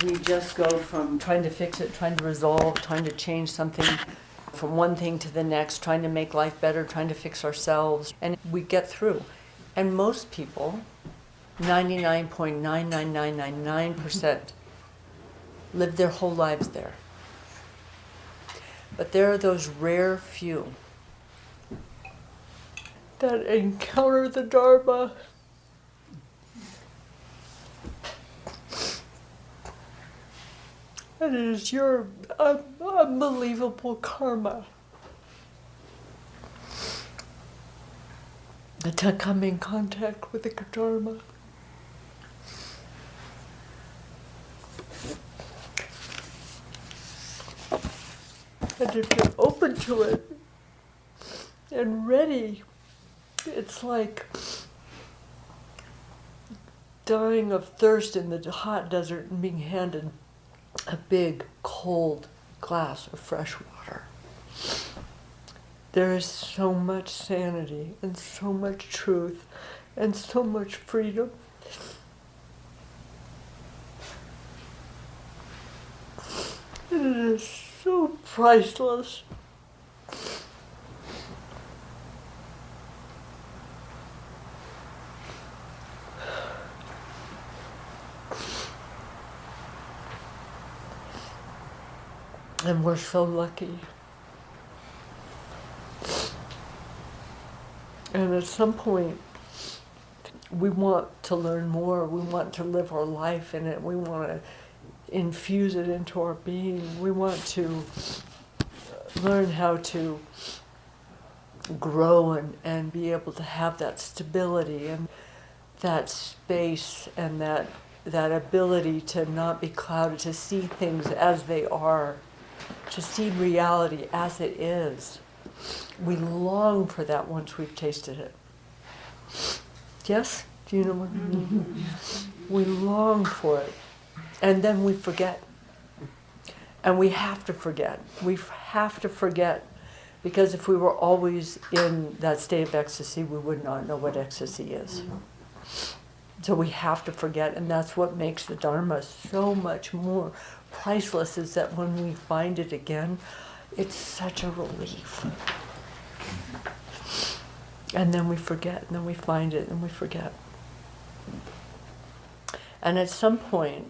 we just go from trying to fix it, trying to resolve, trying to change something from one thing to the next, trying to make life better, trying to fix ourselves, and we get through. And most people, 99.99999%, live their whole lives there. But there are those rare few that encounter the Dharma and it is your unbelievable karma to come in contact with the Dharma. And if you're open to it and ready, it's like dying of thirst in the hot desert and being handed a big, cold glass of fresh water. There is so much sanity and so much truth and so much freedom. And it is so priceless. And we're so lucky. And at some point, we want to learn more. We want to live our life in it. We want to infuse it into our being. We want to learn how to grow and be able to have that stability and that space and that ability to not be clouded, to see things as they are, to see reality as it is. We long for that once we've tasted it. Yes? Do you know what I mean? We long for it. And then we forget. And we have to forget. We have to forget. Because if we were always in that state of ecstasy, we would not know what ecstasy is. So we have to forget. And that's what makes the Dharma so much more priceless, is that when we find it again, it's such a relief. And then we forget, and then we find it, and we forget. And at some point,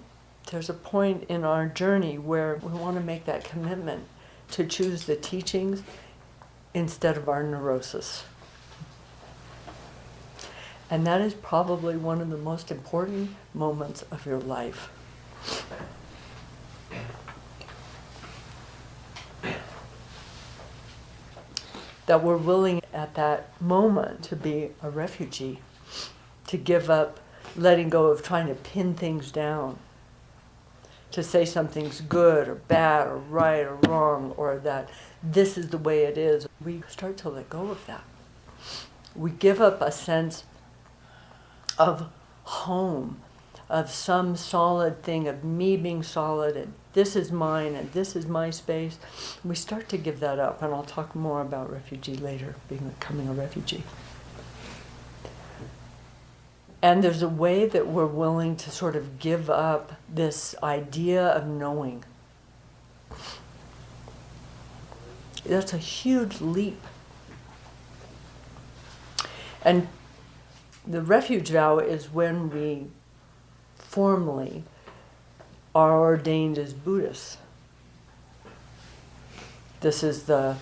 there's a point in our journey where we want to make that commitment to choose the teachings instead of our neurosis. And that is probably one of the most important moments of your life. That we're willing at that moment to be a refugee, to give up letting go of trying to pin things down, to say something's good or bad or right or wrong, or that this is the way it is. We start to let go of that. We give up a sense of home, of some solid thing, of me being solid, and this is mine, and this is my space. We start to give that up, and I'll talk more about refugee later, becoming a refugee. And there's a way that we're willing to sort of give up this idea of knowing. That's a huge leap. And the refuge vow is when we formally are ordained as Buddhists. This is the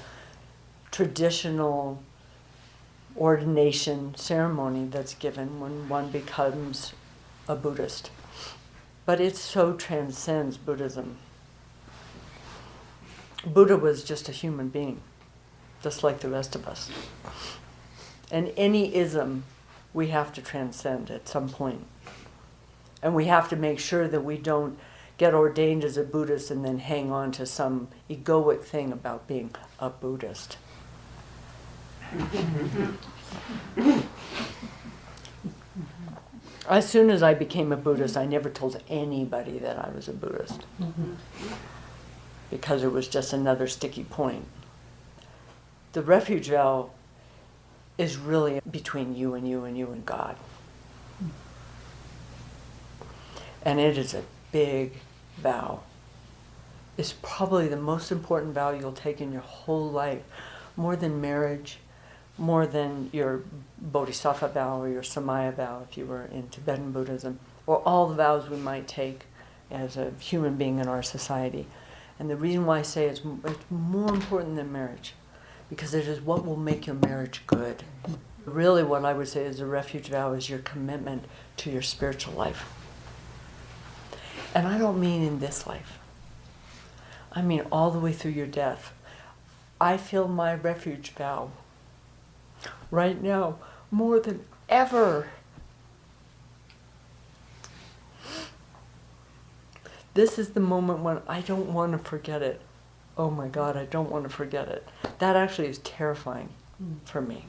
traditional ordination ceremony that's given when one becomes a Buddhist. But it so transcends Buddhism. Buddha was just a human being, just like the rest of us. And any ism we have to transcend at some point. And we have to make sure that we don't get ordained as a Buddhist and then hang on to some egoic thing about being a Buddhist. As soon as I became a Buddhist, I never told anybody that I was a Buddhist. Because it was just another sticky point. The refuge vow is really between you and you and you and God. And it is a big, vow is probably the most important vow you'll take in your whole life, more than marriage, more than your bodhisattva vow or your samaya vow if you were in Tibetan Buddhism, or all the vows we might take as a human being in our society. And the reason why I say it's more important than marriage, because it is what will make your marriage good. Really what I would say is a refuge vow is your commitment to your spiritual life. And I don't mean in this life. I mean all the way through your death. I feel my refuge vow right now more than ever. This is the moment when I don't want to forget it. Oh my God, I don't want to forget it. That actually is terrifying for me.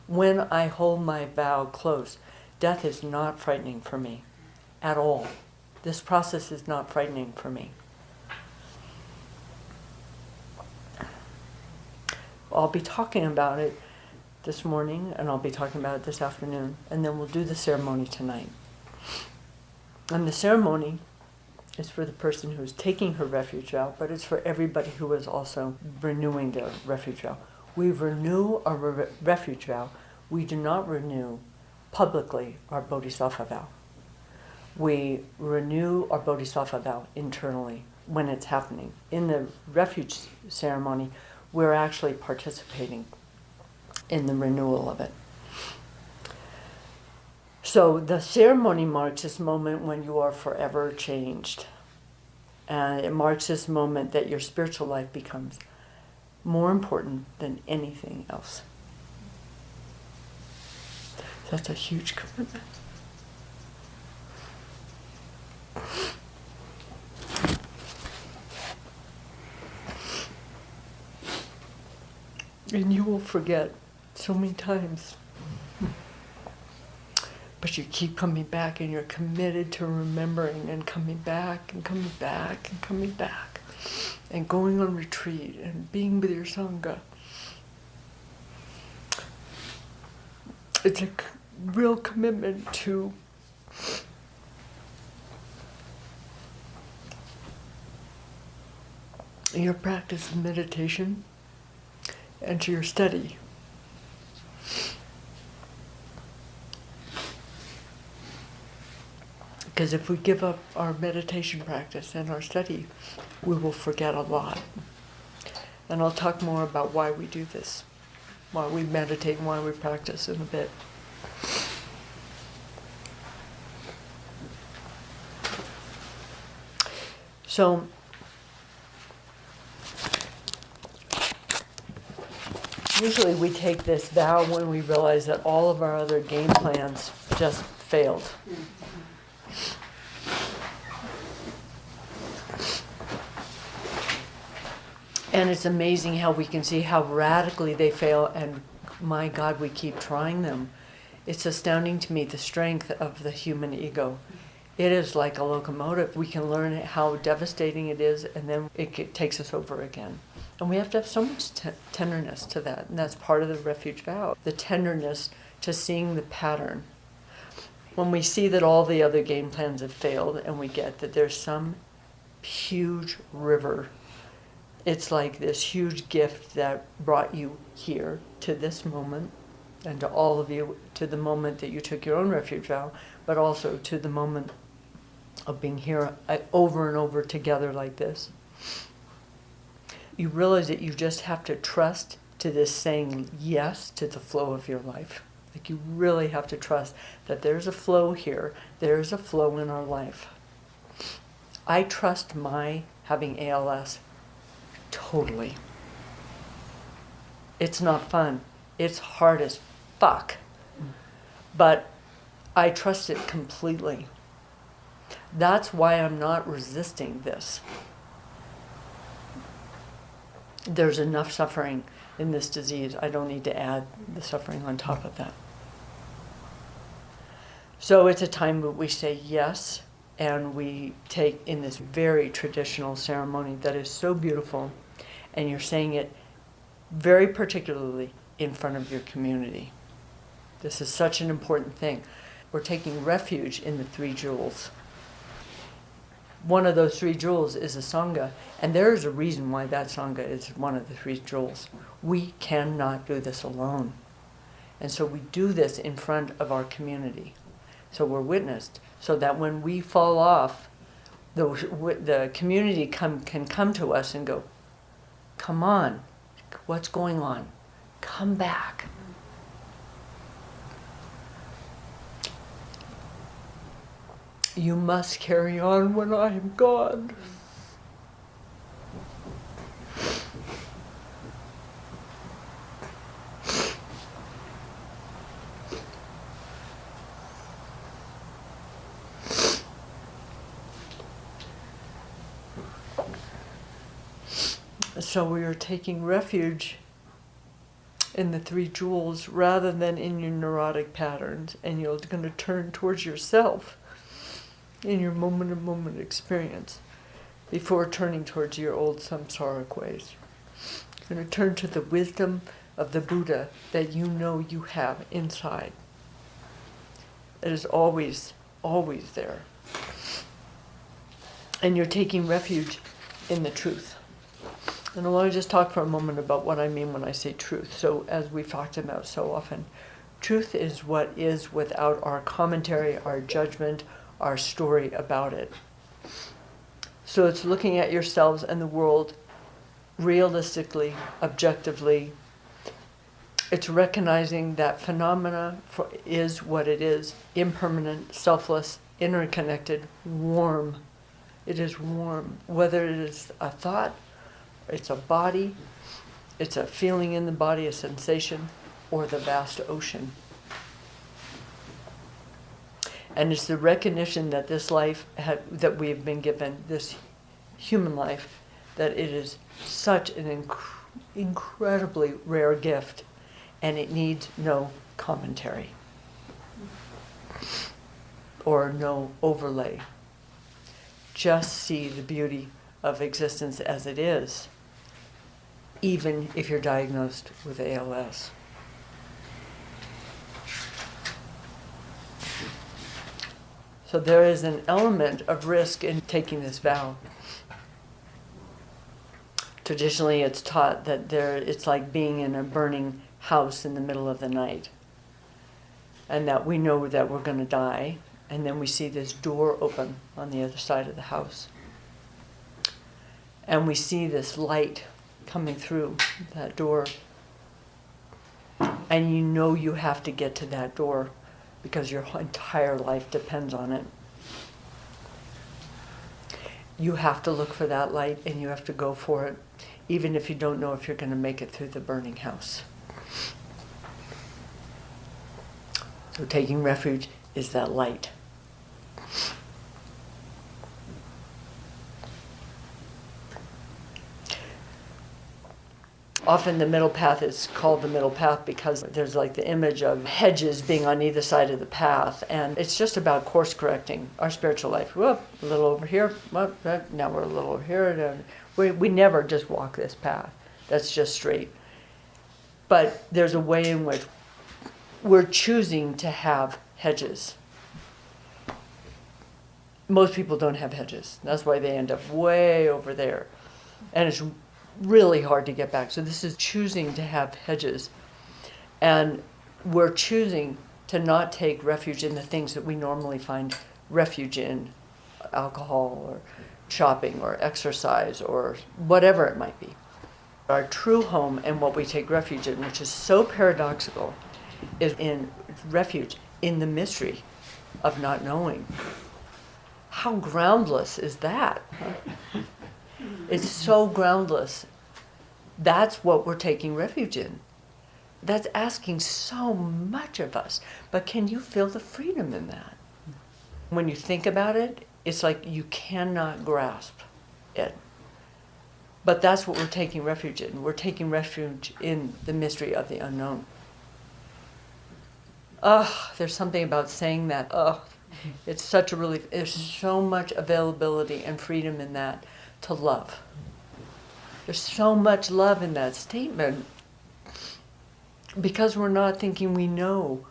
When I hold my vow close, death is not frightening for me at all. This process is not frightening for me. I'll be talking about it this morning, and I'll be talking about it this afternoon, and then we'll do the ceremony tonight. And the ceremony is for the person who's taking her refuge vow, but it's for everybody who is also renewing their refuge vow. We renew our refuge vow. We do not renew publicly our bodhisattva vow. We renew our bodhisattva vow internally when it's happening. In the refuge ceremony, we're actually participating in the renewal of it. So the ceremony marks this moment when you are forever changed. And it marks this moment that your spiritual life becomes more important than anything else. That's a huge commitment. And you will forget so many times. But you keep coming back, and you're committed to remembering and coming back and coming back and coming back and going on retreat and being with your Sangha. It's a real commitment to your practice of meditation and to your study. Because if we give up our meditation practice and our study, we will forget a lot. And I'll talk more about why we do this, why we meditate and why we practice in a bit. So, usually we take this vow when we realize that all of our other game plans just failed. And it's amazing how we can see how radically they fail, and my God, we keep trying them. It's astounding to me, the strength of the human ego. It is like a locomotive. We can learn how devastating it is, and then it takes us over again. And we have to have so much tenderness to that, and that's part of the refuge vow. The tenderness to seeing the pattern. When we see that all the other game plans have failed, and we get that there's some huge river. It's like this huge gift that brought you here to this moment, and to all of you, to the moment that you took your own refuge vow, but also to the moment of being here over and over together like this. You realize that you just have to trust to this saying yes to the flow of your life. Like you really have to trust that there's a flow here, there's a flow in our life. I trust my having ALS totally. It's not fun. It's hard as fuck. But I trust it completely. That's why I'm not resisting this. There's enough suffering in this disease. I don't need to add the suffering on top of that. So it's a time that we say yes, and we take in this very traditional ceremony that is so beautiful, and you're saying it very particularly in front of your community. This is such an important thing. We're taking refuge in the three jewels. one of those three jewels is a Sangha, and there's a reason why that Sangha is one of the three jewels. We cannot do this alone. And so we do this in front of our community. So we're witnessed, so that when we fall off, the community can come to us and go, come on, what's going on? Come back. You must carry on when I am gone. So we are taking refuge in the three jewels rather than in your neurotic patterns, and you're going to turn towards yourself in your moment-to-moment experience before turning towards your old samsaric ways. You're going to turn to the wisdom of the Buddha that you know you have inside. It is always, always there. And you're taking refuge in the truth. And I want to just talk for a moment about what I mean when I say truth. So, as we've talked about so often, truth is what is without our commentary, our judgment, our story about it. So it's looking at yourselves and the world realistically, objectively. It's recognizing that phenomena is what it is, impermanent, selfless, interconnected, warm. It is warm. Whether it is a thought, it's a body, it's a feeling in the body, a sensation, or the vast ocean. And it's the recognition that this life that we have been given, this human life, that it is such an incredibly rare gift, and it needs no commentary or no overlay. Just see the beauty of existence as it is, even if you're diagnosed with ALS. So there is an element of risk in taking this vow. Traditionally, it's taught that it's like being in a burning house in the middle of the night, and that we know that we're going to die, and then we see this door open on the other side of the house. And we see this light coming through that door. And you know you have to get to that door because your entire life depends on it. You have to look for that light and you have to go for it, even if you don't know if you're going to make it through the burning house. So taking refuge is that light. Often the middle path is called the middle path because there's like the image of hedges being on either side of the path, and it's just about course correcting our spiritual life. Whoop, a little over here, whoop, now we're a little over here. We never just walk this path. That's just straight. But there's a way in which we're choosing to have hedges. Most people don't have hedges. That's why they end up way over there. And it's really hard to get back. So this is choosing to have hedges. And we're choosing to not take refuge in the things that we normally find refuge in, alcohol or shopping or exercise or whatever it might be. Our true home and what we take refuge in, which is so paradoxical, is in refuge in the mystery of not knowing. How groundless is that? It's so groundless. That's what we're taking refuge in. That's asking so much of us. But can you feel the freedom in that? When you think about it, it's like you cannot grasp it. But that's what we're taking refuge in. We're taking refuge in the mystery of the unknown. There's something about saying that. It's such a relief. There's so much availability and freedom in that to love. There's so much love in that statement because we're not thinking we know.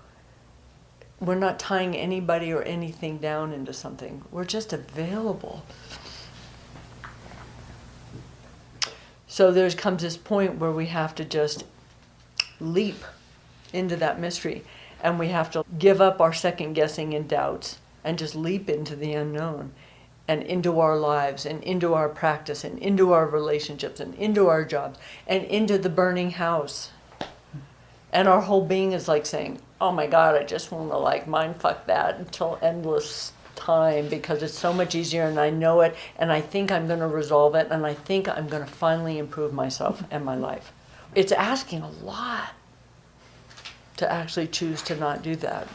We're not tying anybody or anything down into something. We're just available. So there comes this point where we have to just leap into that mystery, and we have to give up our second guessing and doubts and just leap into the unknown and into our lives and into our practice and into our relationships and into our jobs and into the burning house. And our whole being is like saying, oh my God, I just want to like mind fuck that until endless time, because it's so much easier and I know it and I think I'm going to resolve it and I think I'm going to finally improve myself and my life. It's asking a lot to actually choose to not do that.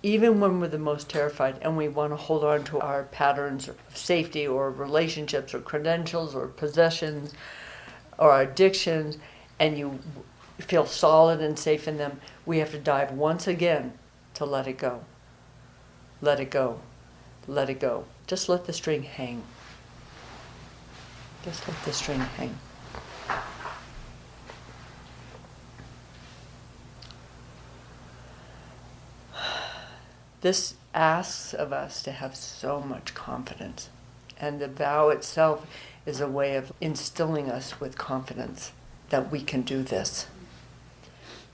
Even when we're the most terrified and we want to hold on to our patterns of safety or relationships or credentials or possessions or addictions, and you feel solid and safe in them, we have to dive once again to let it go. Let it go. Let it go. Just let the string hang. Just let the string hang. This asks of us to have so much confidence. And the vow itself is a way of instilling us with confidence that we can do this.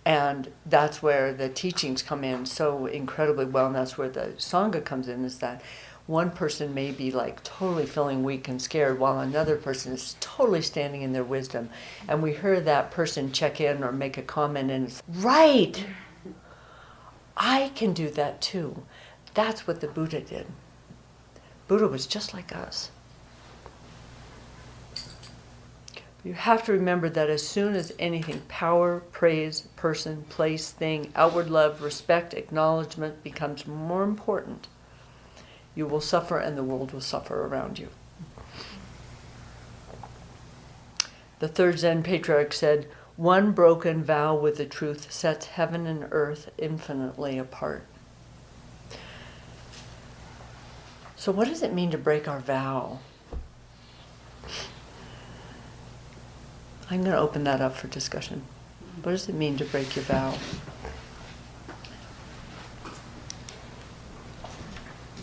And that's where the teachings come in so incredibly well, and that's where the Sangha comes in, is that one person may be like totally feeling weak and scared while another person is totally standing in their wisdom. And we hear that person check in or make a comment and it's, right, I can do that too. That's what the Buddha did. Buddha was just like us. You have to remember that as soon as anything, power, praise, person, place, thing, outward love, respect, acknowledgement becomes more important, you will suffer and the world will suffer around you. The third Zen patriarch said, one broken vow with the truth sets heaven and earth infinitely apart. So what does it mean to break our vow? I'm going to open that up for discussion. What does it mean to break your vow?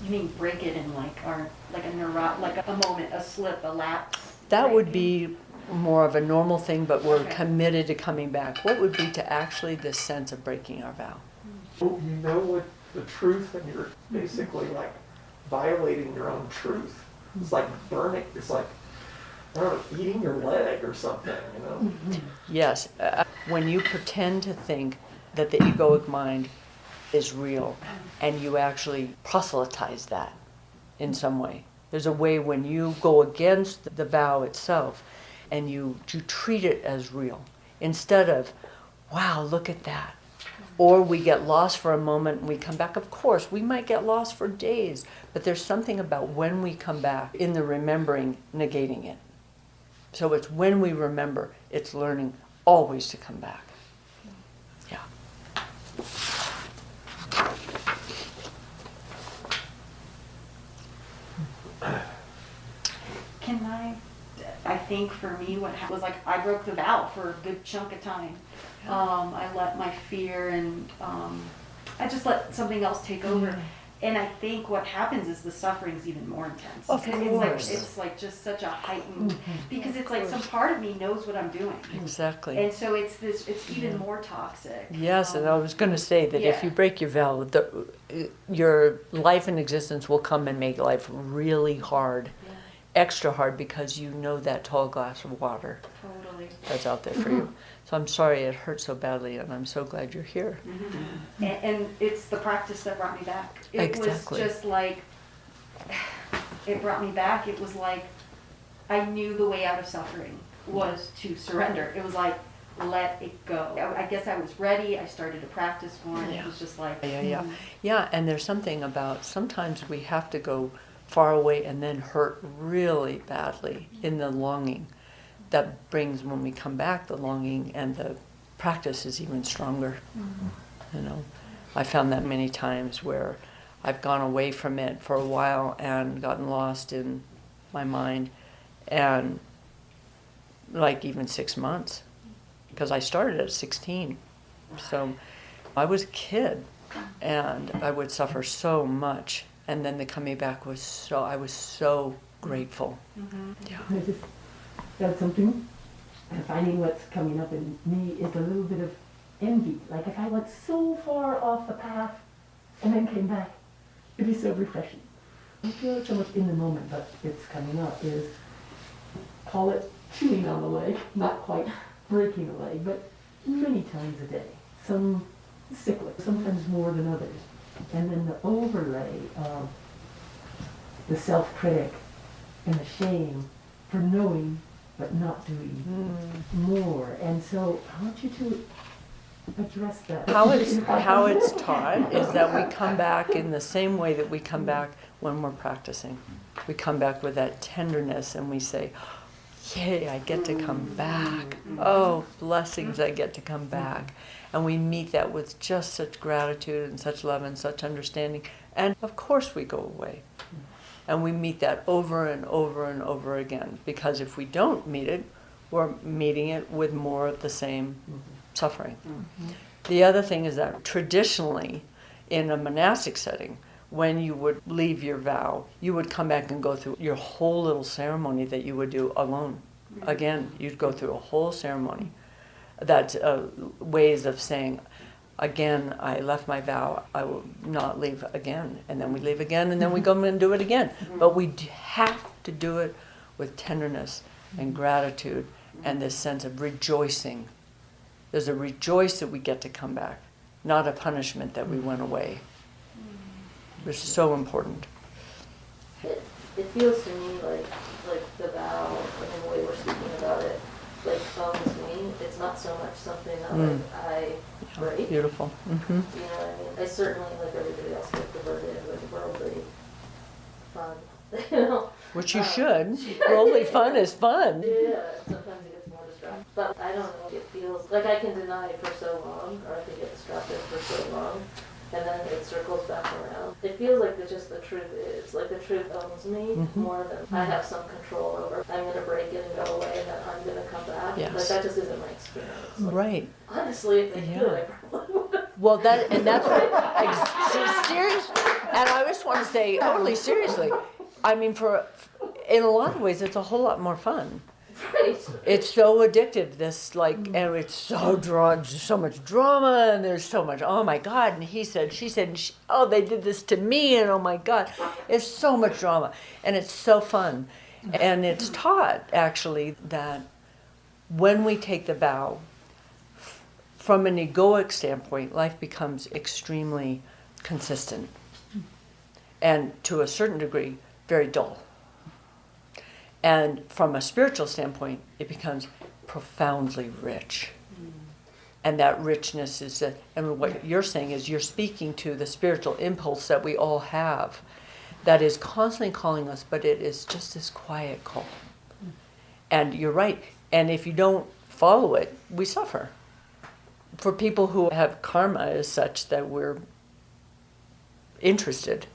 You mean break it in like a moment, a slip, a lapse? That right? would be more of a normal thing, but we're Okay. committed to coming back. What would be to actually this sense of breaking our vow? You know what the truth, and you're basically like violating your own truth. It's like burning, it's like, I don't know, eating your leg or something, you know? Yes. When you pretend to think that the egoic mind is real and you actually proselytize that in some way. There's a way when you go against the vow itself and you treat it as real instead of, wow, look at that. Or we get lost for a moment and we come back. Of course, we might get lost for days, but there's something about when we come back in the remembering negating it. So it's when we remember, it's learning always to come back. Yeah. I think for me what happened was like I broke the vow for a good chunk of time. I let my fear and I just let something else take over. And I think what happens is the suffering is even more intense. Of course. It's like just such a heightened, because it's like some part of me knows what I'm doing. Exactly. And so it's even more toxic. Yes, and I was going to say that if yeah. you break your vow, your life and existence will come and make life really hard, extra hard, because you know that tall glass of water Totally. that's out there for you. So I'm sorry it hurt so badly, and I'm so glad you're here. And it's the practice that brought me back. It Exactly. was just like, it brought me back. It was like, I knew the way out of suffering was to surrender. It was like, let it go. I guess I was ready. I started to practice more, and it was just like, Yeah, and there's something about, sometimes we have to go far away and then hurt really badly in the longing. That brings, when we come back, the longing, and the practice is even stronger. You know, I found that many times where I've gone away from it for a while and gotten lost in my mind, and like even 6 months, because I started at 16. So I was a kid and I would suffer so much. And then the coming back was I was so grateful. Yeah. I just got something. Finding what's coming up in me is a little bit of envy. Like if I went so far off the path and then came back, it'd be so refreshing. I feel it so much in the moment, but it's coming up is, call it chewing on the leg, not quite breaking a leg, but many times a day. Some cyclic, sometimes more than others. And then the overlay of the self-critic and the shame for knowing but not doing more. And so I want you to address that. How it's taught is that we come back in the same way that we come back when we're practicing. We come back with that tenderness and we say, yay, I get to come back. Oh, blessings, I get to come back. And we meet that with just such gratitude and such love and such understanding. And of course we go away. And we meet that over and over and over again. Because if we don't meet it, we're meeting it with more of the same suffering. The other thing is that traditionally, in a monastic setting, when you would leave your vow, you would come back and go through your whole little ceremony that you would do alone. Again, you'd go through a whole ceremony. That's ways of saying, again, I left my vow, I will not leave again. And then we leave again, and then we go and do it again. But we have to do it with tenderness and gratitude and this sense of rejoicing. There's a rejoice that we get to come back, not a punishment that we went away. It's so important. It feels to me like the vow and the way we're speaking about it, like owns me. It's not so much something that like I break. Beautiful. Mm-hmm. You know what I mean? I certainly, like everybody else, get diverted with worldly fun. You know? Which you should. Worldly fun is fun. Yeah, sometimes it gets more distracting. But I don't know, it feels like I can deny it for so long, or I can get distracted for so long, and then it circles back around. It feels like just the truth is, like the truth owns me more than I have some control over. I'm going to break it and go away, and then I'm going to come back. Yes. Like that just isn't my experience. Like, Right. honestly, if they could, I probably would. Well, that's what, serious, and I just want to say, totally seriously, I mean, in a lot of ways, it's a whole lot more fun. Right. It's so addictive, and it's so much drama, and there's so much, oh my God, and he said, she said, and oh, they did this to me, and oh my God, it's so much drama, and it's so fun. And it's taught, actually, that when we take the vow, from an egoic standpoint, life becomes extremely consistent, and to a certain degree, very dull. And from a spiritual standpoint, it becomes profoundly rich. And that richness is and what you're saying is you're speaking to the spiritual impulse that we all have that is constantly calling us, but it is just this quiet call. And you're right. And if you don't follow it, we suffer. For people who have karma as such that we're interested.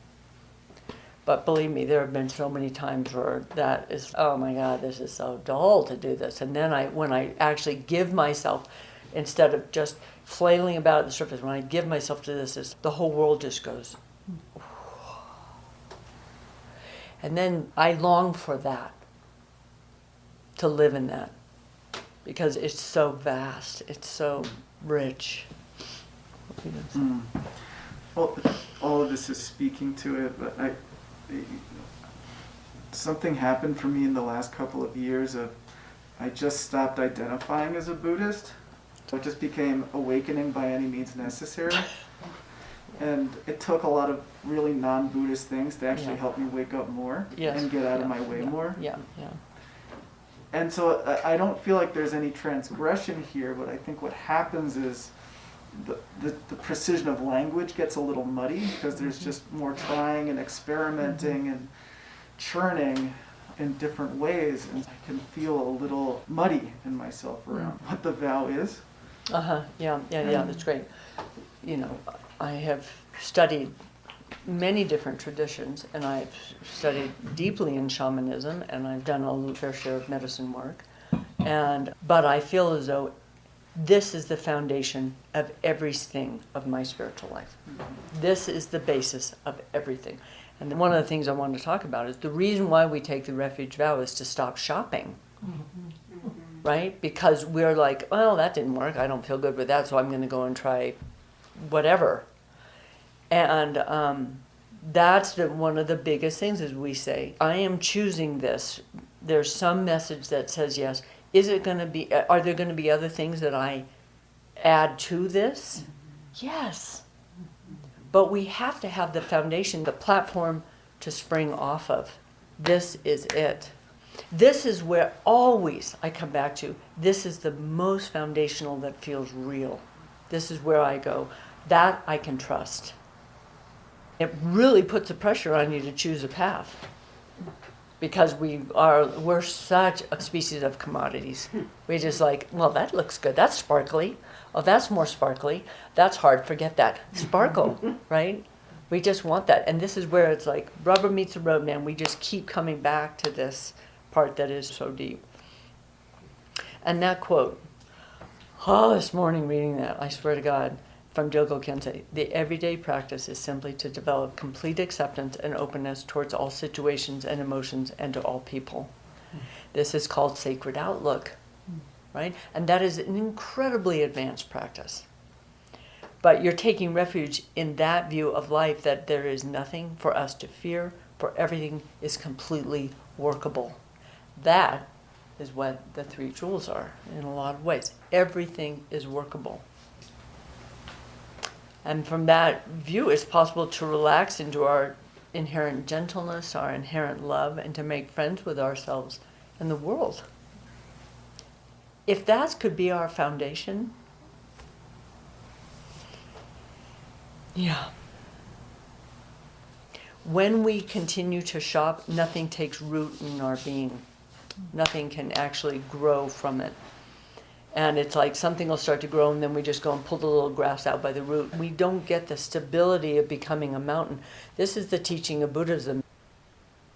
But believe me, there have been so many times where that is, oh my God, this is so dull to do this. And then when I actually give myself, instead of just flailing about at the surface, when I give myself to this, the whole world just goes. And then I long for that, to live in that, because it's so vast, it's so rich. Well, all of this is speaking to it, but something happened for me in the last couple of years I just stopped identifying as a Buddhist. So it just became awakening by any means necessary. And it took a lot of really non-Buddhist things to actually help me wake up more and get out of my way more. Yeah. And so I don't feel like there's any transgression here, but I think what happens is the precision of language gets a little muddy because there's just more trying and experimenting and churning in different ways, and I can feel a little muddy in myself around what the vow is. Yeah, that's great. You know, I have studied many different traditions, and I've studied deeply in shamanism, and I've done a fair share of medicine work. But I feel as though This is the foundation of everything of my spiritual life. This is the basis of everything. And then one of the things I wanted to talk about is the reason why we take the refuge vow is to stop shopping. Right? Because we're like, well, that didn't work. I don't feel good with that, so I'm going to go and try whatever. And that's one of the biggest things is we say, I am choosing this. There's some message that says yes. Is it going to be, are there going to be other things that I add to this? Yes. But we have to have the foundation, the platform to spring off of. This is it. This is where always I come back to, this is the most foundational that feels real. This is where I go, that I can trust. It really puts the pressure on you to choose a path. Because we're such a species of commodities. We just like, well, that looks good. That's sparkly. Oh, that's more sparkly. That's hard. Forget that. Sparkle, right? We just want that. And this is where it's like rubber meets the road, man. We just keep coming back to this part that is so deep. And that quote, this morning reading that, I swear to God, from Joko Kensei, the everyday practice is simply to develop complete acceptance and openness towards all situations and emotions and to all people. This is called sacred outlook, right? And that is an incredibly advanced practice. But you're taking refuge in that view of life, that there is nothing for us to fear, for everything is completely workable. That is what the three jewels are in a lot of ways. Everything is workable. And from that view, it's possible to relax into our inherent gentleness, our inherent love, and to make friends with ourselves and the world. If that could be our foundation, yeah. When we continue to shop, nothing takes root in our being. Nothing can actually grow from it. And it's like something will start to grow and then we just go and pull the little grass out by the root. We don't get the stability of becoming a mountain. This is the teaching of Buddhism.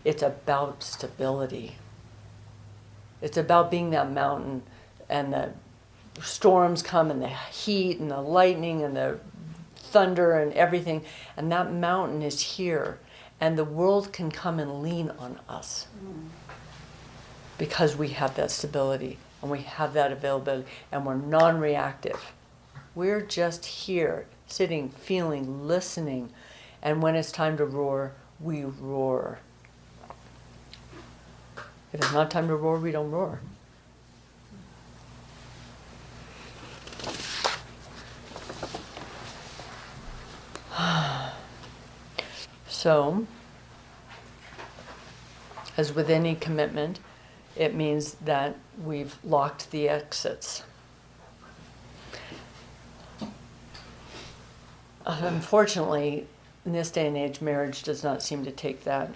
It's about stability. It's about being that mountain, and the storms come and the heat and the lightning and the thunder and everything. And that mountain is here. And the world can come and lean on us because we have that stability. And we have that availability, and we're non-reactive. We're just here, sitting, feeling, listening, and when it's time to roar, we roar. If it's not time to roar, we don't roar. So, as with any commitment, it means that we've locked the exits. Unfortunately, in this day and age, marriage does not seem to take that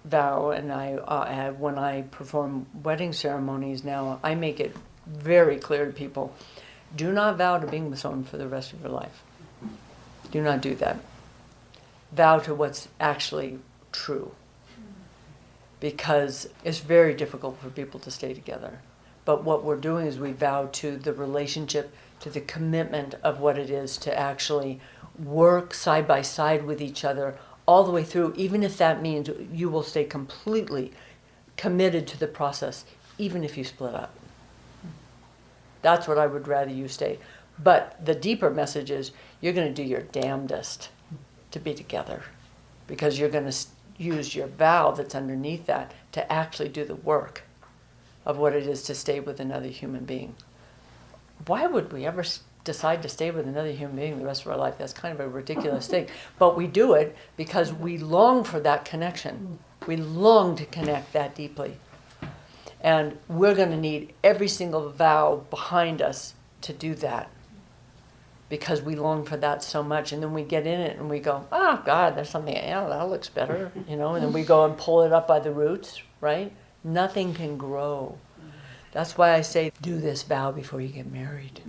vow. And when I perform wedding ceremonies now, I make it very clear to people, do not vow to being with someone for the rest of your life. Do not do that. Vow to what's actually true. Because it's very difficult for people to stay together. But what we're doing is we vow to the relationship, to the commitment of what it is to actually work side by side with each other all the way through, even if that means you will stay completely committed to the process, even if you split up. That's what I would rather you stay. But the deeper message is you're going to do your damnedest to be together, because you're going to use your vow that's underneath that to actually do the work of what it is to stay with another human being. Why would we ever decide to stay with another human being the rest of our life? That's kind of a ridiculous thing. But we do it because we long for that connection. We long to connect that deeply. And we're going to need every single vow behind us to do that, because we long for that so much. And then we get in it and we go, oh God, there's something, that looks better, and then we go and pull it up by the roots, right? Nothing can grow. That's why I say, do this vow before you get married.